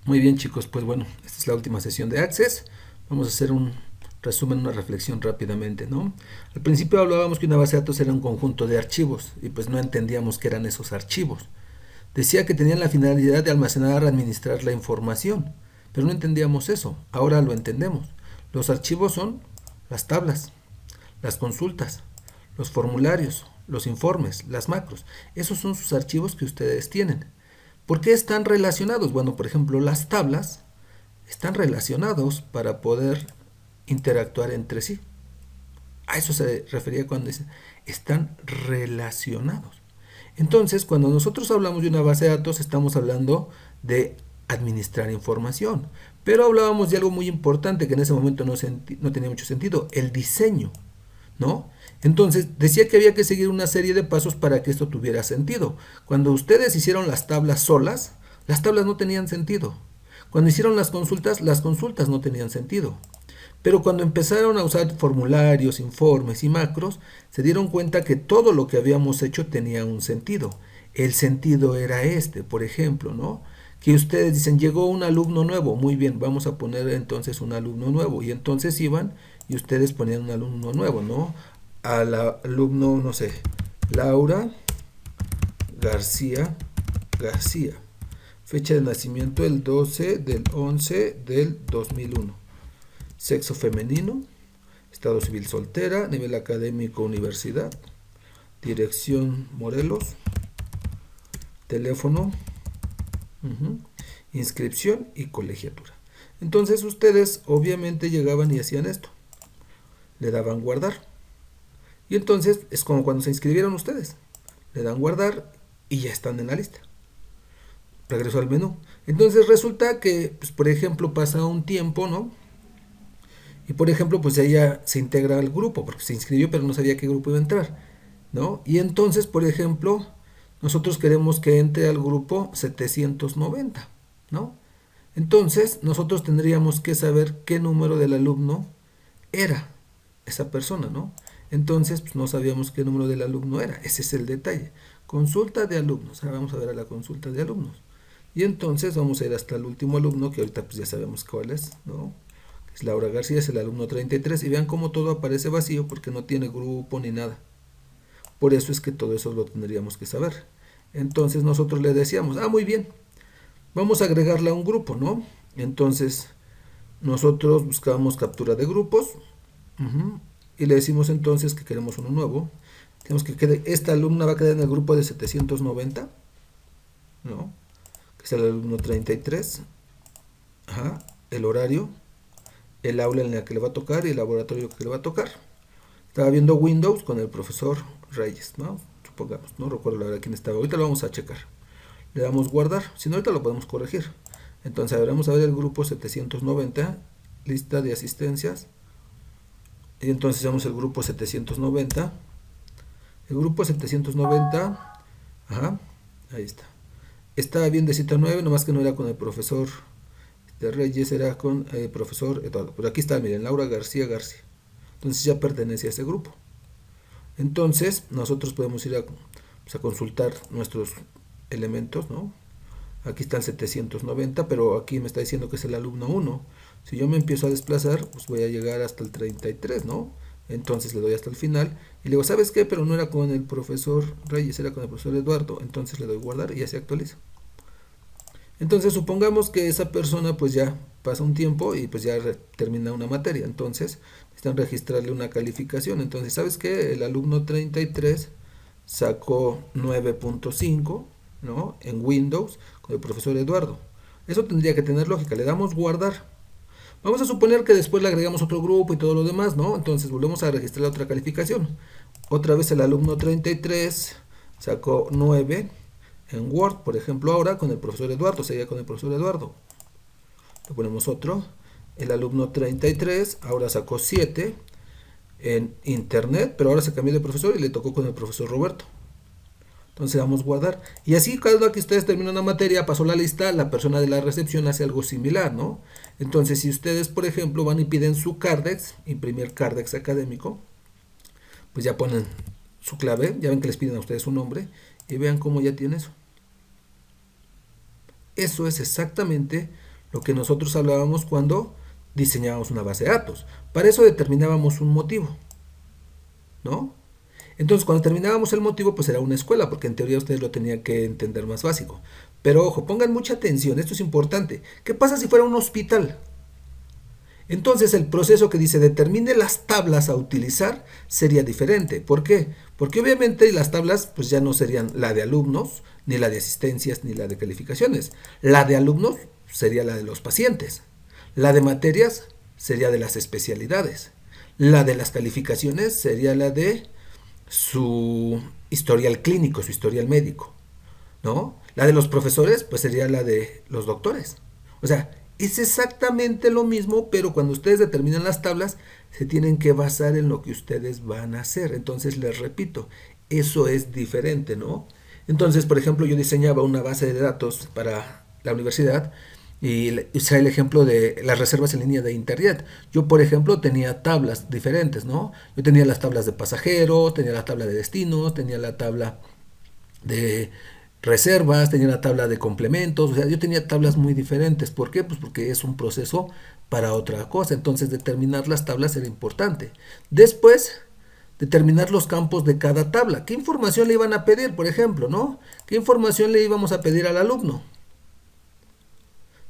Muy bien, chicos, pues bueno, esta es la última sesión de Access. Vamos a hacer un resumen, una reflexión rápidamente, ¿no? Al principio hablábamos que una base de datos era un conjunto de archivos y pues no entendíamos qué eran esos archivos. Decía que tenían la finalidad de almacenar, administrar la información, pero no entendíamos eso. Ahora lo entendemos. Los archivos son las tablas, las consultas, los formularios, los informes, las macros. Esos son sus archivos que ustedes tienen. ¿Por qué están relacionados? Bueno, por ejemplo, las tablas están relacionados para poder interactuar entre sí. A eso se refería cuando dicen están relacionados. Entonces, cuando nosotros hablamos de una base de datos, estamos hablando de administrar información. Pero hablábamos de algo muy importante que en ese momento no tenía mucho sentido, el diseño, ¿no? Entonces, decía que había que seguir una serie de pasos para que esto tuviera sentido. Cuando ustedes hicieron las tablas solas, las tablas no tenían sentido. Cuando hicieron las consultas no tenían sentido. Pero cuando empezaron a usar formularios, informes y macros, se dieron cuenta que todo lo que habíamos hecho tenía un sentido. El sentido era este, por ejemplo, ¿no? Que ustedes dicen, llegó un alumno nuevo, muy bien, vamos a poner entonces un alumno nuevo. Y entonces iban y ustedes ponían un alumno nuevo, ¿no? Al alumno, no sé, Laura García García. Fecha de nacimiento el 12 del 11 del 2001. Sexo femenino, estado civil soltera, nivel académico universidad, dirección Morelos, teléfono, inscripción y colegiatura. Entonces ustedes obviamente llegaban y hacían esto, le daban guardar. Y entonces es como cuando se inscribieron ustedes, le dan guardar y ya están en la lista. Regreso al menú. Entonces resulta que, pues, por ejemplo, pasa un tiempo, ¿no? Y por ejemplo, pues ella se integra al grupo, porque se inscribió pero no sabía qué grupo iba a entrar, ¿no? Y entonces, por ejemplo, nosotros queremos que entre al grupo 790, ¿no? Entonces, nosotros tendríamos que saber qué número del alumno era esa persona, ¿no? Entonces, pues no sabíamos qué número del alumno era, ese es el detalle. Consulta de alumnos, ahora vamos a ver a la consulta de alumnos. Y entonces vamos a ir hasta el último alumno, que ahorita pues ya sabemos cuál es, ¿no? Es Laura García, es el alumno 33, y vean cómo todo aparece vacío porque no tiene grupo ni nada. Por eso es que todo eso lo tendríamos que saber. Entonces nosotros le decíamos, muy bien, vamos a agregarle a un grupo, ¿no? Entonces nosotros buscamos captura de grupos, y le decimos entonces que queremos uno nuevo. Tenemos que quede, esta alumna va a quedar en el grupo de 790, ¿no? Que es el alumno 33, el horario, el aula en la que le va a tocar y el laboratorio que le va a tocar. Estaba viendo Windows con el profesor Reyes, ¿no? Supongamos, no recuerdo la verdad quién estaba. Ahorita lo vamos a checar. Le damos guardar, si no ahorita lo podemos corregir. Entonces vamos a ver el grupo 790, lista de asistencias. Y entonces vemos el grupo 790. El grupo 790, ahí está. Estaba bien de cita 9, nomás que no era con el profesor de Reyes, era con el profesor Eduardo. Pero aquí está, miren, Laura García García. Entonces ya pertenece a ese grupo. Entonces nosotros podemos ir a consultar nuestros elementos, ¿no? Aquí está el 790, pero aquí me está diciendo que es el alumno 1. Si yo me empiezo a desplazar, pues voy a llegar hasta el 33, ¿no? Entonces le doy hasta el final y le digo, ¿sabes qué? Pero no era con el profesor Reyes, era con el profesor Eduardo. Entonces le doy guardar y ya se actualiza. Entonces supongamos que esa persona pues ya pasa un tiempo y pues ya termina una materia. Entonces necesitan registrarle una calificación. Entonces, ¿sabes qué? El alumno 33 sacó 9.5, ¿no? En Windows con el profesor Eduardo. Eso tendría que tener lógica. Le damos guardar. Vamos a suponer que después le agregamos otro grupo y todo lo demás, ¿no? Entonces volvemos a registrar la otra calificación. Otra vez el alumno 33 sacó 9 en Word, por ejemplo, ahora con el profesor Eduardo, seguía con el profesor Eduardo. Le ponemos otro. El alumno 33 ahora sacó 7 en Internet, pero ahora se cambió de profesor y le tocó con el profesor Roberto. Entonces vamos a guardar. Y así cada vez que ustedes terminan una materia, pasó la lista, la persona de la recepción hace algo similar, ¿no? Entonces si ustedes, por ejemplo, van y piden su Cardex, imprimir Cardex académico, pues ya ponen su clave, ya ven que les piden a ustedes su nombre, y vean cómo ya tiene eso. Eso es exactamente lo que nosotros hablábamos cuando diseñábamos una base de datos. Para eso determinábamos un motivo, ¿no? Entonces, cuando terminábamos el motivo, pues era una escuela, porque en teoría ustedes lo tenían que entender más básico. Pero ojo, pongan mucha atención, esto es importante. ¿Qué pasa si fuera un hospital? Entonces, el proceso que dice determine las tablas a utilizar sería diferente. ¿Por qué? Porque obviamente las tablas pues ya no serían la de alumnos, ni la de asistencias, ni la de calificaciones. La de alumnos sería la de los pacientes. La de materias sería de las especialidades. La de las calificaciones sería la de su historial clínico, su historial médico, ¿no? La de los profesores, pues sería la de los doctores. O sea, es exactamente lo mismo, pero cuando ustedes determinan las tablas, se tienen que basar en lo que ustedes van a hacer. Entonces, les repito, eso es diferente, ¿no? Entonces, por ejemplo, yo diseñaba una base de datos para la universidad y usé el ejemplo de las reservas en línea de internet. Yo, por ejemplo, tenía tablas diferentes, ¿no? Yo tenía las tablas de pasajeros, tenía la tabla de destinos, tenía la tabla de reservas, tenía la tabla de complementos, o sea, yo tenía tablas muy diferentes. ¿Por qué? Pues porque es un proceso para otra cosa. Entonces, determinar las tablas era importante. Después, determinar los campos de cada tabla. ¿Qué información le iban a pedir, por ejemplo, no? ¿Qué información le íbamos a pedir al alumno?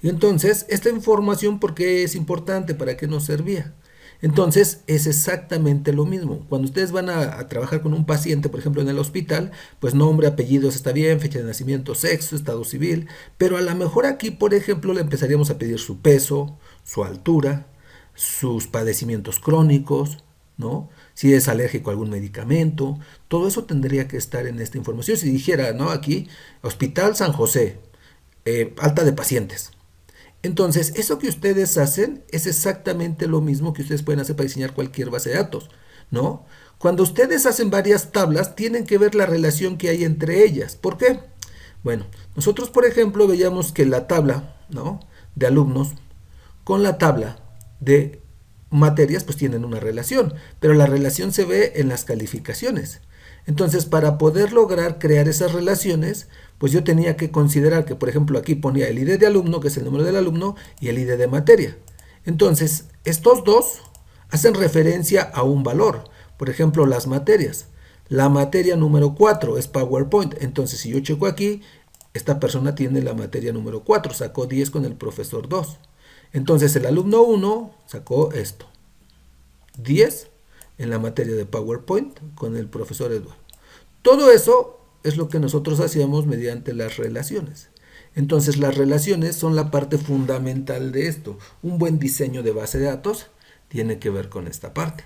Y entonces, esta información, ¿por qué es importante? ¿Para qué nos servía? Entonces, es exactamente lo mismo. Cuando ustedes van a trabajar con un paciente, por ejemplo, en el hospital, pues nombre, apellidos está bien, fecha de nacimiento, sexo, estado civil, pero a lo mejor aquí, por ejemplo, le empezaríamos a pedir su peso, su altura, sus padecimientos crónicos, ¿no? Si es alérgico a algún medicamento, todo eso tendría que estar en esta información. Si dijera, ¿no? Aquí, Hospital San José, alta de pacientes. Entonces, eso que ustedes hacen es exactamente lo mismo que ustedes pueden hacer para diseñar cualquier base de datos, ¿no? Cuando ustedes hacen varias tablas, tienen que ver la relación que hay entre ellas. ¿Por qué? Bueno, nosotros, por ejemplo, veíamos que la tabla, ¿no?, de alumnos con la tabla de materias, pues tienen una relación, pero la relación se ve en las calificaciones. Entonces, para poder lograr crear esas relaciones, pues yo tenía que considerar que, por ejemplo, aquí ponía el ID de alumno, que es el número del alumno, y el ID de materia. Entonces, estos dos hacen referencia a un valor. Por ejemplo, las materias. La materia número 4 es PowerPoint. Entonces, si yo checo aquí, esta persona tiene la materia número 4, sacó 10 con el profesor 2. Entonces, el alumno 1 sacó esto, 10 en la materia de PowerPoint con el profesor Eduardo. Todo eso es lo que nosotros hacíamos mediante las relaciones. Entonces, las relaciones son la parte fundamental de esto. Un buen diseño de base de datos tiene que ver con esta parte.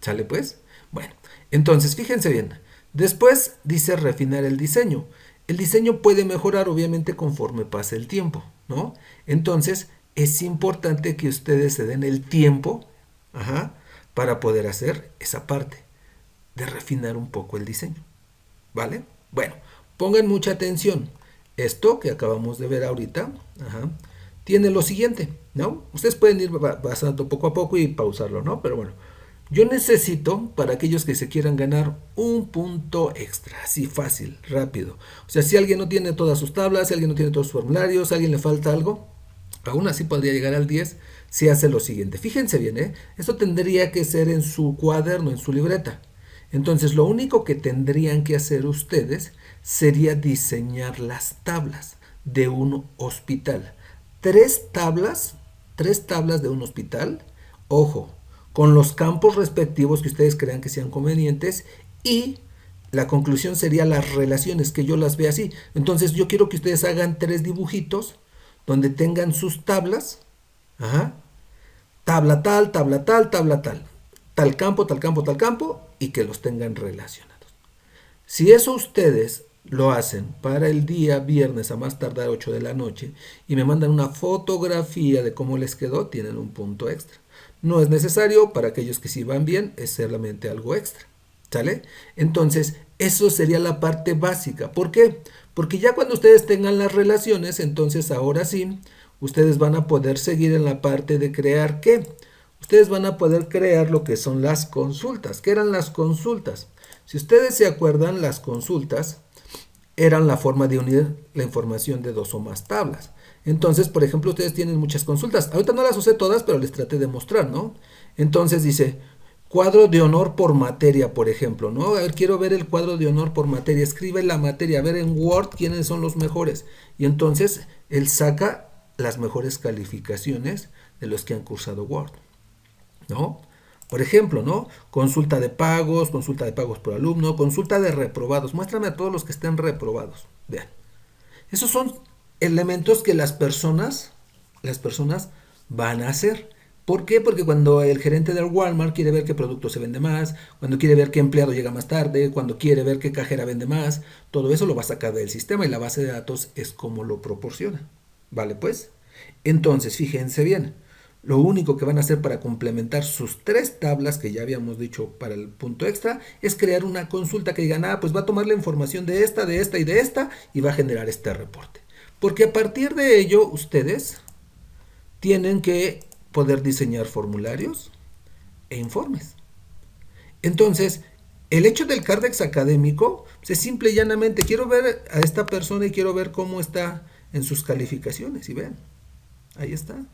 ¿Sale pues? Bueno, entonces fíjense bien. Después dice refinar el diseño. El diseño puede mejorar obviamente conforme pase el tiempo, ¿no? Entonces, es importante que ustedes se den el tiempo, para poder hacer esa parte de refinar un poco el diseño. ¿Vale? Bueno, pongan mucha atención. Esto que acabamos de ver ahorita, tiene lo siguiente, ¿no? Ustedes pueden ir pasando poco a poco y pausarlo, ¿no? Pero bueno, yo necesito, para aquellos que se quieran ganar, un punto extra, así fácil, rápido. O sea, si alguien no tiene todas sus tablas, si alguien no tiene todos sus formularios, si a alguien le falta algo, aún así podría llegar al 10 si hace lo siguiente. Fíjense bien, esto tendría que ser en su cuaderno, en su libreta. Entonces, lo único que tendrían que hacer ustedes sería diseñar las tablas de un hospital. Tres tablas de un hospital, ojo, con los campos respectivos que ustedes crean que sean convenientes, y la conclusión sería las relaciones, que yo las vea así. Entonces, yo quiero que ustedes hagan 3 dibujitos donde tengan sus tablas, tabla tal, tabla tal, tabla tal, tal campo, tal campo, tal campo, y que los tengan relacionados. Si eso ustedes lo hacen para el día viernes a más tardar 8 de la noche y me mandan una fotografía de cómo les quedó, tienen un punto extra. No es necesario, para aquellos que sí van bien, es solamente algo extra. ¿Sale? Entonces, eso sería la parte básica. ¿Por qué? Porque ya cuando ustedes tengan las relaciones, entonces ahora sí, ustedes van a poder seguir en la parte de crear ¿qué? Ustedes van a poder crear lo que son las consultas. ¿Qué eran las consultas? Si ustedes se acuerdan, las consultas eran la forma de unir la información de 2 o más tablas. Entonces, por ejemplo, ustedes tienen muchas consultas. Ahorita no las usé todas, pero les traté de mostrar, ¿no? Entonces dice, cuadro de honor por materia, por ejemplo, ¿no? A ver, quiero ver el cuadro de honor por materia. Escribe la materia, a ver en Word quiénes son los mejores. Y entonces él saca las mejores calificaciones de los que han cursado Word, ¿no? Por ejemplo, ¿no? Consulta de pagos por alumno, consulta de reprobados. Muéstrame a todos los que estén reprobados. Vean. Esos son elementos que las personas van a hacer. ¿Por qué? Porque cuando el gerente del Walmart quiere ver qué producto se vende más, cuando quiere ver qué empleado llega más tarde, cuando quiere ver qué cajera vende más, todo eso lo va a sacar del sistema y la base de datos es como lo proporciona. ¿Vale pues? Entonces, fíjense bien, lo único que van a hacer para complementar sus 3 tablas que ya habíamos dicho para el punto extra es crear una consulta que digan, pues va a tomar la información de esta y de esta y va a generar este reporte. Porque a partir de ello ustedes tienen que poder diseñar formularios e informes. Entonces, el hecho del Cardex académico es simple y llanamente, quiero ver a esta persona y quiero ver cómo está en sus calificaciones. Y ven, ahí está.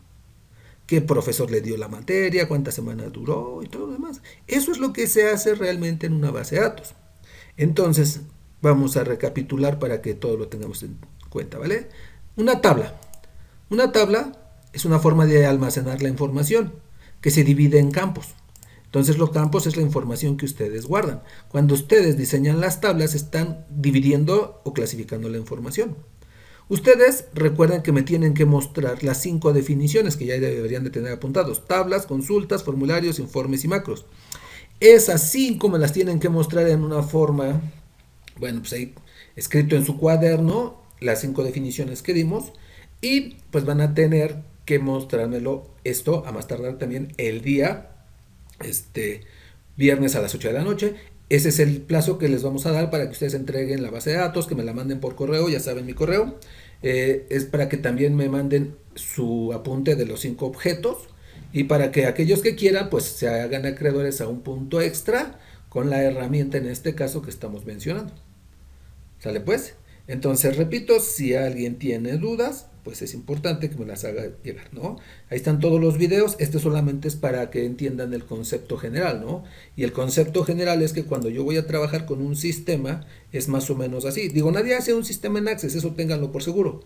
Qué profesor le dio la materia, cuántas semanas duró y todo lo demás. Eso es lo que se hace realmente en una base de datos. Entonces, vamos a recapitular para que todo lo tengamos en cuenta, ¿vale? Una tabla. Una tabla es una forma de almacenar la información que se divide en campos. Entonces los campos es la información que ustedes guardan. Cuando ustedes diseñan las tablas están dividiendo o clasificando la información. Ustedes recuerden que me tienen que mostrar las 5 definiciones que ya deberían de tener apuntados. Tablas, consultas, formularios, informes y macros. Esas 5 me las tienen que mostrar en una forma, bueno, pues ahí escrito en su cuaderno, las 5 definiciones que dimos. Y pues van a tener que mostrármelo esto a más tardar también el día, viernes a las 8 de la noche. Ese es el plazo que les vamos a dar para que ustedes entreguen la base de datos, que me la manden por correo, ya saben mi correo. Es para que también me manden su apunte de los 5 objetos y para que aquellos que quieran pues se hagan acreedores a un punto extra con la herramienta en este caso que estamos mencionando. ¿Sale pues? Entonces, repito, si alguien tiene dudas, pues es importante que me las haga llegar, ¿no? Ahí están todos los videos, este solamente es para que entiendan el concepto general, ¿no? Y el concepto general es que cuando yo voy a trabajar con un sistema, es más o menos así. Digo, nadie hace un sistema en Access, eso ténganlo por seguro.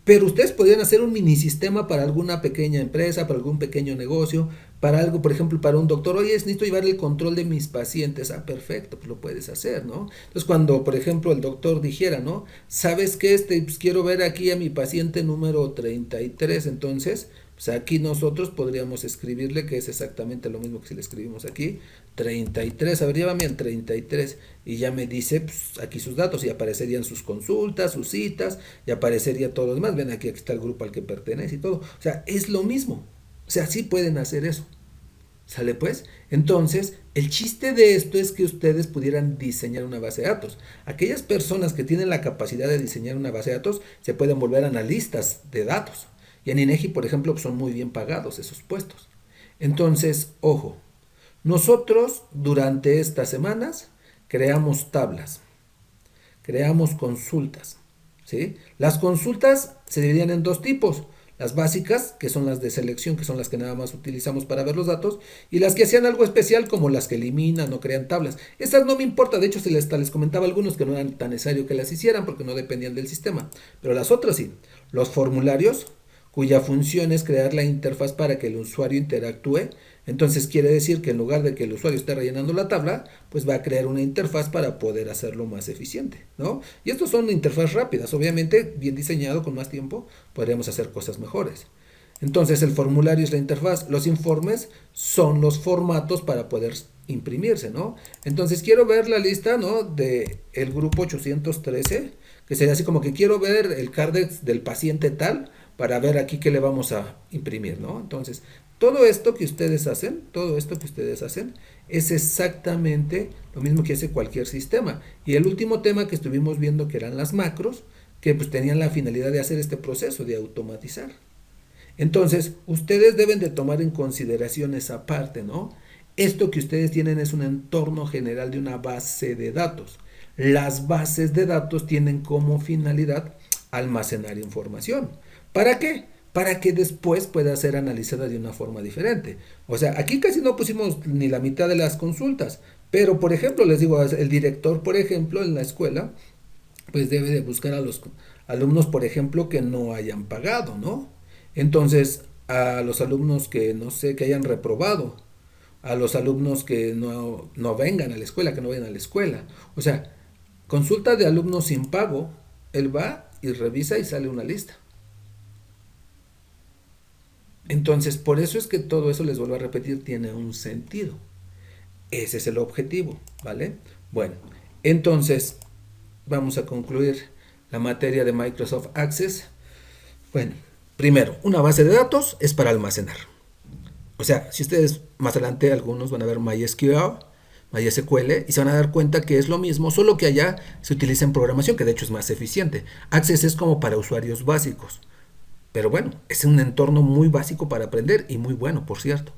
Pero ustedes podrían hacer un mini sistema para alguna pequeña empresa, para algún pequeño negocio, para algo, por ejemplo, para un doctor. Oye, necesito llevar el control de mis pacientes. Perfecto, pues lo puedes hacer, ¿no? Entonces, cuando, por ejemplo, el doctor dijera, ¿no? ¿Sabes qué? Pues quiero ver aquí a mi paciente número 33. Entonces, pues aquí nosotros podríamos escribirle que es exactamente lo mismo que si le escribimos aquí, 33, a ver, llévame al 33 y ya me dice pues, aquí sus datos y aparecerían sus consultas, sus citas y aparecería todo lo demás. Ven aquí está el grupo al que pertenece y todo. O sea, es lo mismo. O sea, sí pueden hacer eso. ¿Sale pues? Entonces, el chiste de esto es que ustedes pudieran diseñar una base de datos. Aquellas personas que tienen la capacidad de diseñar una base de datos se pueden volver analistas de datos. Y en INEGI, por ejemplo, son muy bien pagados esos puestos. Entonces, ojo, nosotros durante estas semanas creamos tablas, creamos consultas, ¿sí? Las consultas se dividían en 2 tipos. Las básicas, que son las de selección, que son las que nada más utilizamos para ver los datos, y las que hacían algo especial, como las que eliminan o crean tablas. Estas no me importa, de hecho les comentaba a algunos que no eran tan necesario que las hicieran porque no dependían del sistema, pero las otras sí. Los formularios, cuya función es crear la interfaz para que el usuario interactúe. Entonces quiere decir que en lugar de que el usuario esté rellenando la tabla, pues va a crear una interfaz para poder hacerlo más eficiente, ¿no? Y estos son interfaces rápidas, obviamente bien diseñado con más tiempo podríamos hacer cosas mejores. Entonces el formulario es la interfaz, los informes son los formatos para poder imprimirse, ¿no? Entonces quiero ver la lista, ¿no? De el grupo 813, que sería así como que quiero ver el Cardex del paciente tal, para ver aquí qué le vamos a imprimir, ¿no? Entonces, todo esto que ustedes hacen es exactamente lo mismo que hace cualquier sistema. Y el último tema que estuvimos viendo que eran las macros, que pues tenían la finalidad de hacer este proceso, de automatizar. Entonces, ustedes deben de tomar en consideración esa parte, ¿no? Esto que ustedes tienen es un entorno general de una base de datos. Las bases de datos tienen como finalidad almacenar información. ¿Para qué? Para que después pueda ser analizada de una forma diferente. O sea, aquí casi no pusimos ni la mitad de las consultas, pero por ejemplo, les digo, el director, por ejemplo, en la escuela, pues debe de buscar a los alumnos, por ejemplo, que no hayan pagado, ¿no? Entonces, a los alumnos que no sé, que hayan reprobado, a los alumnos que no vengan a la escuela, que no vayan a la escuela. O sea, consulta de alumnos sin pago, él va y revisa y sale una lista. Entonces, por eso es que todo eso, les vuelvo a repetir, tiene un sentido. Ese es el objetivo, ¿vale? Bueno, entonces vamos a concluir la materia de Microsoft Access. Bueno, primero, una base de datos es para almacenar. O sea, si ustedes más adelante algunos van a ver MySQL, MySQL y se van a dar cuenta que es lo mismo, solo que allá se utiliza en programación, que de hecho es más eficiente. Access es como para usuarios básicos. Pero bueno, es un entorno muy básico para aprender y muy bueno, por cierto.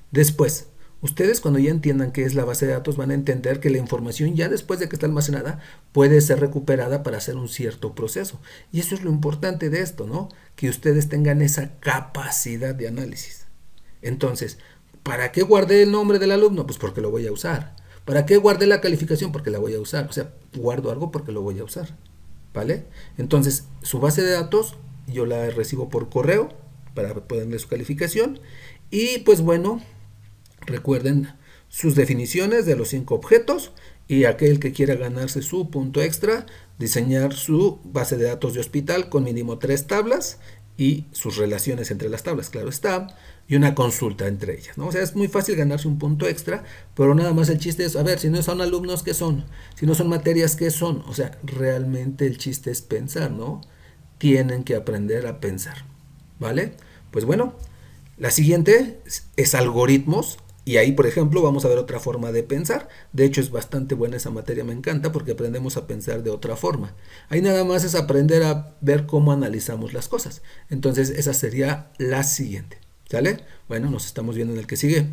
Después, ustedes cuando ya entiendan qué es la base de datos van a entender que la información ya después de que está almacenada puede ser recuperada para hacer un cierto proceso. Y eso es lo importante de esto, ¿no? Que ustedes tengan esa capacidad de análisis. Entonces, ¿para qué guardé el nombre del alumno? Pues porque lo voy a usar. ¿Para qué guardé la calificación? Porque la voy a usar. O sea, guardo algo porque lo voy a usar. ¿Vale? Entonces, su base de datos yo la recibo por correo para ponerle su calificación. Y pues bueno, recuerden sus definiciones de los 5 objetos y aquel que quiera ganarse su punto extra, diseñar su base de datos de hospital con mínimo 3 tablas y sus relaciones entre las tablas, claro está, y una consulta entre ellas, ¿no? O sea, es muy fácil ganarse un punto extra, pero nada más el chiste es, a ver, si no son alumnos, ¿qué son? Si no son materias, ¿qué son? O sea, realmente el chiste es pensar, ¿no? Tienen que aprender a pensar, ¿vale? Pues bueno, la siguiente es algoritmos. Y ahí, por ejemplo, vamos a ver otra forma de pensar. De hecho, es bastante buena esa materia, me encanta porque aprendemos a pensar de otra forma. Ahí nada más es aprender a ver cómo analizamos las cosas. Entonces, esa sería la siguiente. ¿Sale? Bueno, nos estamos viendo en el que sigue.